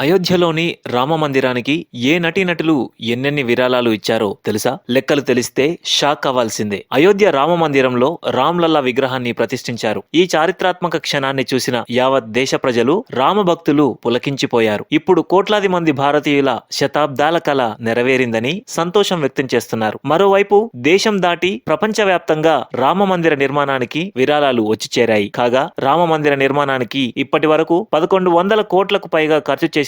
అయోధ్యలోని రామ మందిరానికి ఏ నటీనటులు ఎన్నెన్ని విరాళాలు ఇచ్చారో తెలుసా? లెక్కలు తెలిస్తే షాక్ అవ్వాల్సిందే. అయోధ్య రామ మందిరంలో రామ్లల్లా విగ్రహాన్ని ప్రతిష్ఠించారు. ఈ చారిత్రాత్మక క్షణాన్ని చూసిన యావత్ దేశ ప్రజలు రామ భక్తులు పులకించిపోయారు. ఇప్పుడు కోట్లాది మంది భారతీయుల శతాబ్దాల కల నెరవేరిందని సంతోషం వ్యక్తం చేస్తున్నారు. మరోవైపు దేశం దాటి ప్రపంచవ్యాప్తంగా రామ మందిర నిర్మాణానికి విరాళాలు వచ్చి చేరాయి. కాగా రామ మందిర నిర్మాణానికి ఇప్పటి వరకు 1100 కోట్లకు పైగా ఖర్చు చేసినట్లు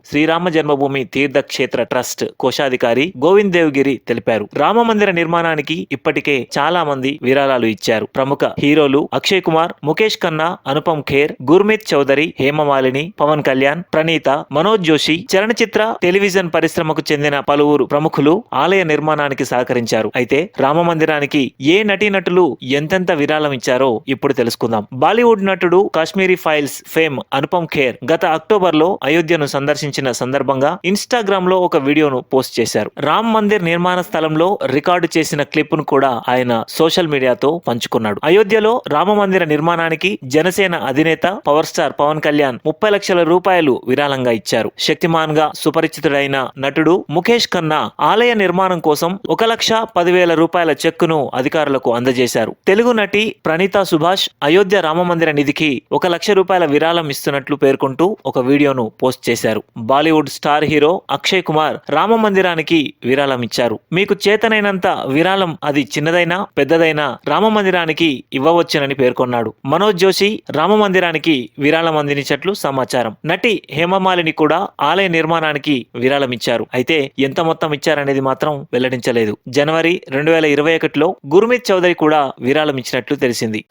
శ్రీరామ జన్మభూమి తీర్థ క్షేత్ర ట్రస్ట్ కోశాధికారి గోవింద్ దేవ్గిరి తెలిపారు. రామ మందిర నిర్మాణానికి ఇప్పటికే చాలా మంది విరాళాలు ఇచ్చారు. ప్రముఖ హీరోలు అక్షయ్ కుమార్, ముఖేష్ ఖన్నా, అనుపమ్ ఖేర్, గుర్మిత్ చౌదరి, హేమమాలిని, పవన్ కళ్యాణ్, ప్రణీత, మనోజ్ జోషి, చలనచిత్ర టెలివిజన్ పరిశ్రమకు చెందిన పలువురు ప్రముఖులు ఆలయ నిర్మాణానికి సహకరించారు. అయితే రామ మందిరానికి ఏ నటీనటులు ఎంతెంత విరాళం ఇచ్చారో ఇప్పుడు తెలుసుకుందాం. బాలీవుడ్ నటుడు కాశ్మీరీ ఫైల్స్ ఫేమ్ అనుపమ్ ఖేర్ గత అక్టోబర్ లో అయోధ్యను సందర్శించిన సందర్భంగా ఇన్స్టాగ్రామ్ లో ఒక వీడియోను పోస్ట్ చేశారు. రామ్ మందిర్ నిర్మాణ స్థలంలో రికార్డు చేసిన క్లిప్ ను కూడా ఆయన సోషల్ మీడియాతో పంచుకున్నాడు. అయోధ్యలో రామ మందిర నిర్మాణానికి జనసేన అధినేత పవర్ స్టార్ పవన్ కళ్యాణ్ 30 లక్షల రూపాయలు విరాళంగా ఇచ్చారు. శక్తిమాన్ గా సుపరిచితుడైన నటుడు ముఖేష్ ఖన్నా ఆలయ నిర్మాణం కోసం 1,10,000 రూపాయల చెక్కును అధికారులకు అందజేశారు. తెలుగు నటి ప్రణీత సుభాష్ అయోధ్య రామ మందిర నిధికి 1 లక్ష రూపాయల విరాళం ఇస్తున్నట్లు పేర్కొంటూ ఒక వీడియోను పోస్ట్ చేశారు. బాలీవుడ్ స్టార్ హీరో అక్షయ్ కుమార్ రామ మందిరానికి విరాళం ఇచ్చారు. మీకు చేతనైనంత విరాళం, అది చిన్నదైనా పెద్దదైనా రామ మందిరానికి ఇవ్వవచ్చునని పేర్కొన్నాడు. మనోజ్ జోషి రామ మందిరానికి విరాళం అందించినట్లు సమాచారం. నటి హేమమాలిని కూడా ఆలయ నిర్మాణానికి విరాళం ఇచ్చారు. అయితే ఎంత మొత్తం ఇచ్చారనేది మాత్రం వెల్లడించలేదు. జనవరి 2021లో గుర్మిత్ చౌదరి కూడా విరాళం ఇచ్చినట్లు తెలిసింది.